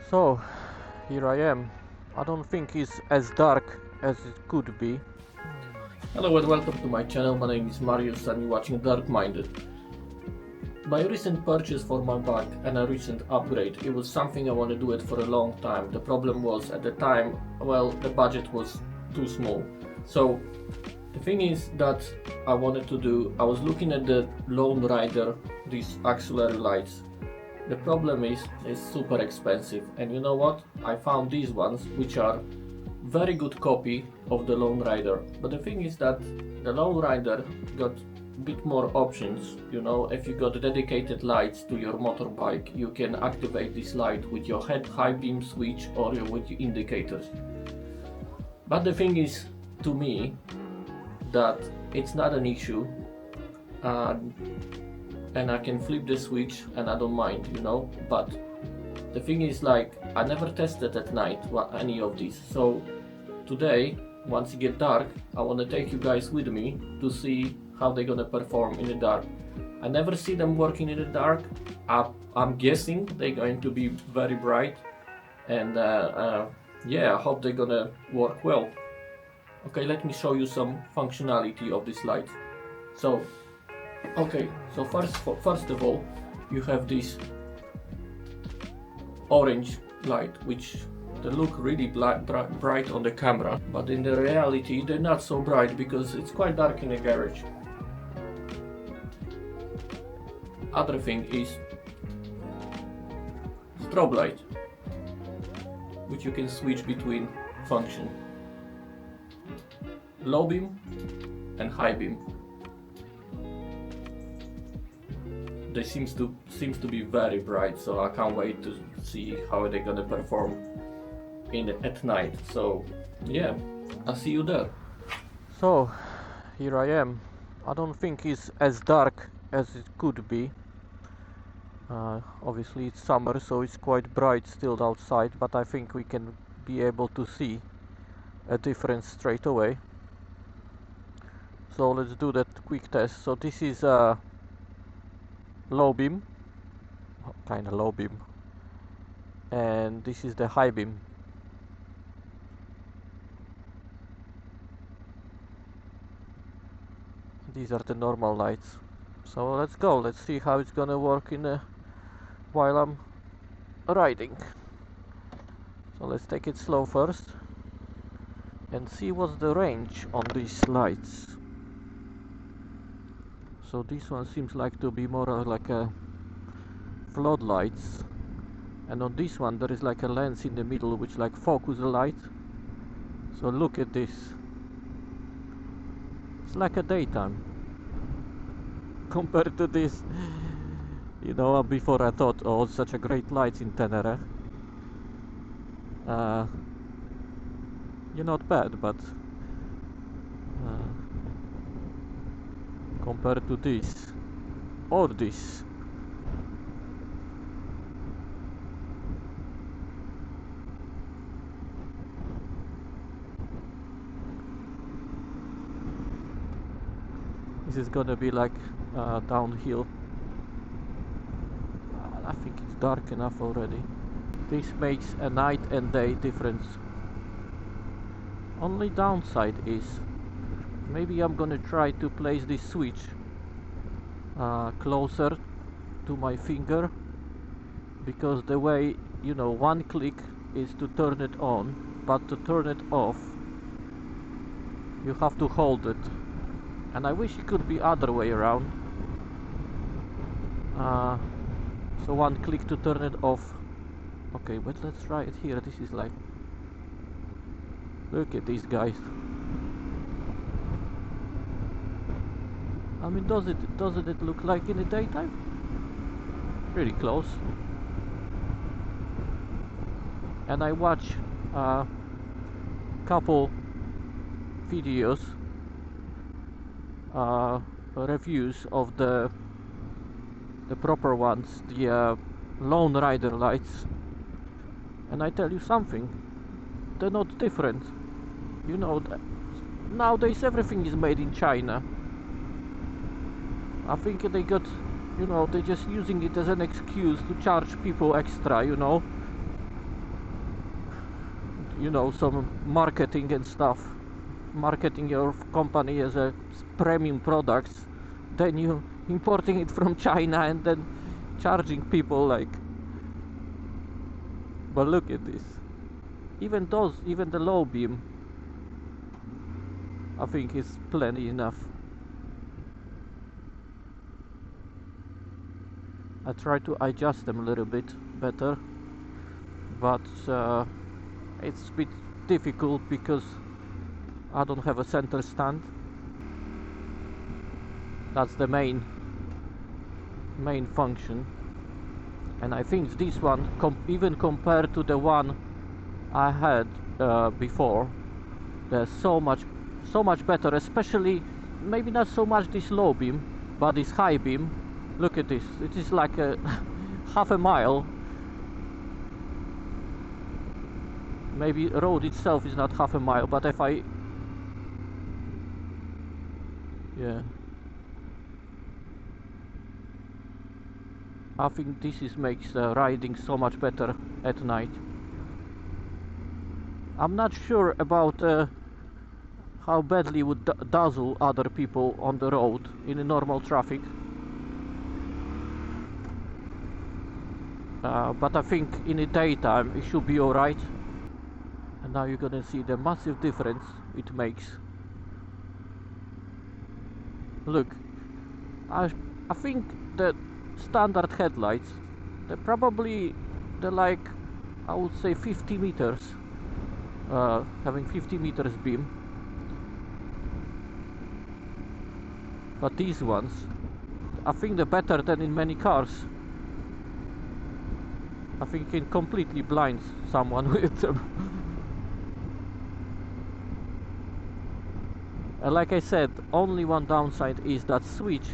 So, here I am. I don't think it's as dark as it could be. Hello and welcome to my channel. My name is Marius and you're watching Dark Minded. My recent purchase for my bike and a recent upgrade, it was something I want to do it for a long time. The problem was at the time, well, the budget was too small. So the thing is that I was looking at the Lone Rider, these auxiliary lights. The problem is it's super expensive, and you know what? I found these ones which are very good copy of the Lone Rider, but the thing is that the Lone Rider got a bit more options. You know, if you got dedicated lights to your motorbike, you can activate this light with your head high beam switch or with your indicators. But the thing is, to me, that it's not an issue, and I can flip the switch and I don't mind, you know. But the thing is, like, I never tested at night any of these. So today, once it get dark, I want to take you guys with me to see how they're gonna perform in the dark. I never see them working in the dark. I'm guessing they're going to be very bright, and yeah, I hope they're gonna work well. Okay, let me show you some functionality of this light. So first of all, you have this orange light, which they look really bright on the camera, but in the reality they're not so bright because it's quite dark in the garage. Other thing is strobe light, which you can switch between function, low beam and high beam. They seems to be very bright, so I can't wait to see how they're gonna perform at night. So yeah, I'll see you there. So, here I am. I don't think it's as dark as it could be. Obviously it's summer, so it's quite bright still outside, but I think we can be able to see a difference straight away. So let's do that quick test. So this is a low beam, kind of low beam, and this is the high beam. These are the normal lights. So let's go, let's see how it's gonna work while I'm riding. So let's take it slow first and see what's the range on these lights. So this one seems like to be more like a floodlights, and on this one there is like a lens in the middle which like focus the light. So look at this, it's like a daytime compared to this. You know, before I thought, oh, such a great lights in Tenerife. You're not bad, but compared to this or this, this is gonna be like downhill. I think it's dark enough already. This makes a night and day difference. Only downside is maybe I'm gonna try to place this switch closer to my finger, because the way, you know, one click is to turn it on, but to turn it off you have to hold it, and I wish it could be other way around. So one click to turn it off. Okay, but let's try it here. This is like, look at these guys. I mean, doesn't it look like in the daytime? Pretty close. And I watch a couple videos, reviews of the proper ones, the Lone Rider lights, and I tell you something, they're not different. You know, nowadays everything is made in China. I think they got, you know, they're just using it as an excuse to charge people extra, you know. you know, some marketing and stuff, marketing your company as a premium products, then you importing it from China and then charging people like. But look at this, even the low beam, I think is plenty enough. I try to adjust them a little bit better, but it's a bit difficult because I don't have a center stand. That's the main function, and I think this one, even compared to the one I had before, there's so much better, especially maybe not so much this low beam, but this high beam. Look at this, it is like a half a mile. Maybe road itself is not half a mile, but if I, yeah, I think this makes riding so much better at night. I'm not sure about how badly would dazzle other people on the road in a normal traffic. But I think in the daytime it should be alright. And now you're gonna see the massive difference it makes. Look, I think the standard headlights, they're like, I would say 50 meters, having 50 meters beam. But these ones, I think they're better than in many cars. I think it completely blinds someone with them. And like I said, only one downside is that switch.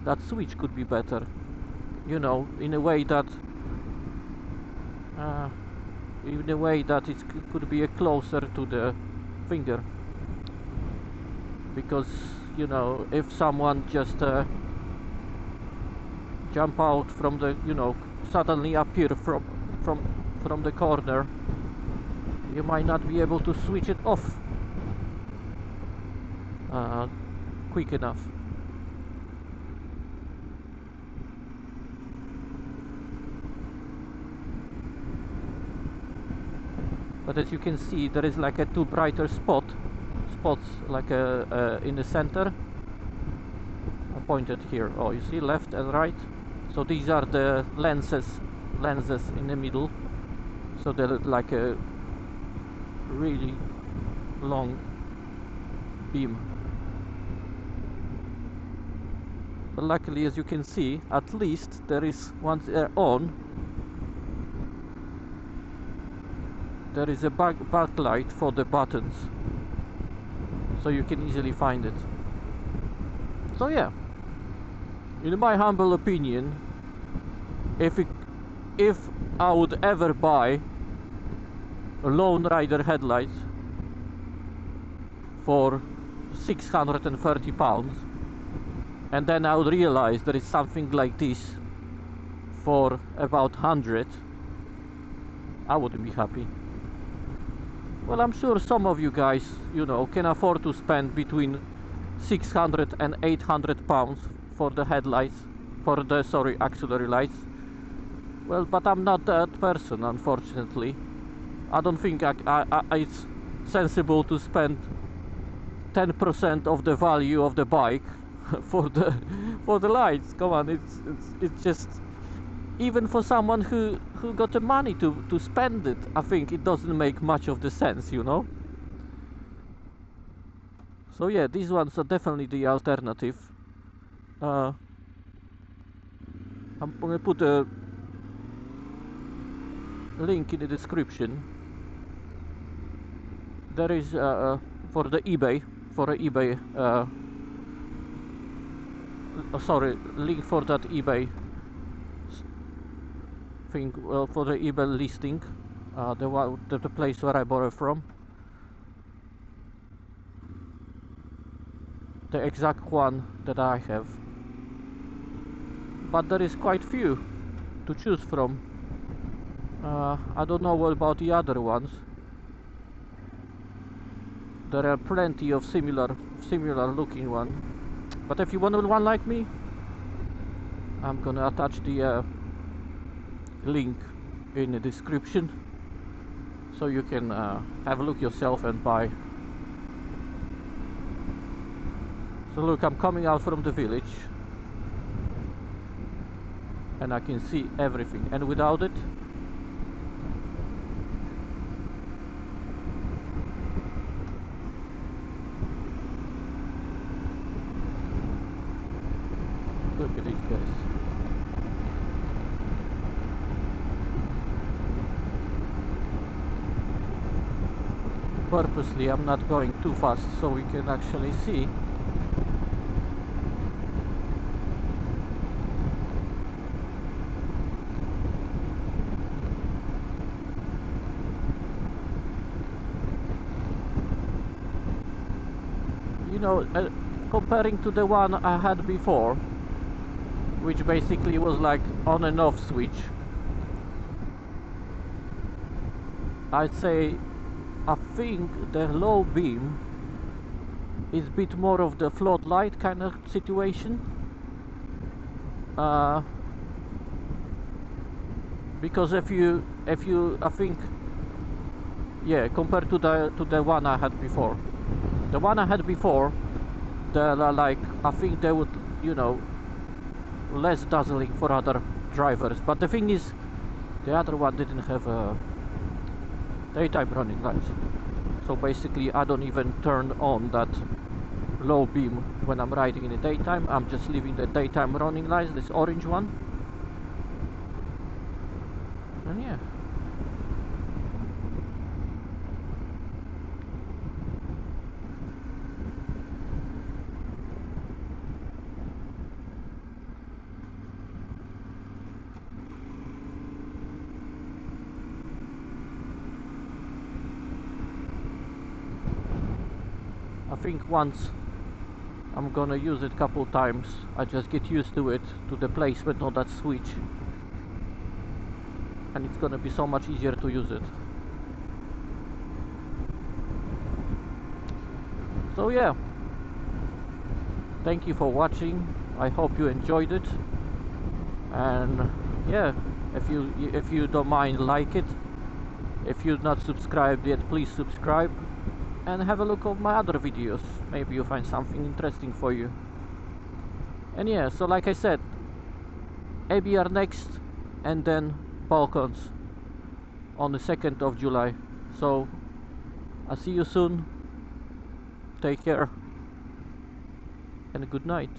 That switch could be better, you know, in a way that it could be closer to the finger. Because, you know, if someone just jump out from the, you know, suddenly appear from the corner, you might not be able to switch it off quick enough. But as you can see, there is like a two brighter spots like in the center. I pointed here. Oh, you see, left and right. So these are the lenses in the middle. So they're like a really long beam. But luckily, as you can see, at least there is, once they're on, there is a backlight for the buttons, so you can easily find it. So yeah, in my humble opinion, if I would ever buy a Lone Rider headlight for £630, and then I would realize there is something like this for about 100, I wouldn't be happy. Well, I'm sure some of you guys, you know, can afford to spend between 600 and 800 pounds for the headlights, for the, sorry, auxiliary lights. Well, but I'm not that person, unfortunately. I don't think it's sensible to spend 10% of the value of the bike for the lights. Come on, it's just, even for someone who got the money to spend it, I think it doesn't make much of the sense, you know. So yeah, these ones are definitely the alternative. I'm gonna put a link in the description. There is for the eBay, sorry, link for that eBay thing, for the eBay listing, the place where I bought it from. The exact one that I have, but there is quite few to choose from. I don't know what about the other ones. There are plenty of similar looking one. But if you want one like me, I'm gonna attach the link in the description, so you can have a look yourself and buy. So look, I'm coming out from the village and I can see everything, and without it, look at these guys. Purposely I'm not going too fast so we can actually see. You know, comparing to the one I had before, which basically was like on and off switch, I'd say I think the low beam is a bit more of the floodlight kind of situation, because if you I think, yeah, compared to the one I had before, the one I had before, they're like, I think they would, you know, less dazzling for other drivers. But the thing is, the other one didn't have a daytime running lights, so basically I don't even turn on that low beam when I'm riding in the daytime. I'm just leaving the daytime running lights, this orange one, and yeah. I think once I'm gonna use it a couple times, I just get used to it, to the placement on that switch, and it's gonna be so much easier to use it. So yeah, thank you for watching. I hope you enjoyed it, and yeah, if you don't mind, like it. If you're not subscribed yet, please subscribe and have a look at my other videos. Maybe you'll find something interesting for you. And yeah, so like I said, ABR next, and then Balkans on the 2nd of July. So I'll see you soon. Take care and good night.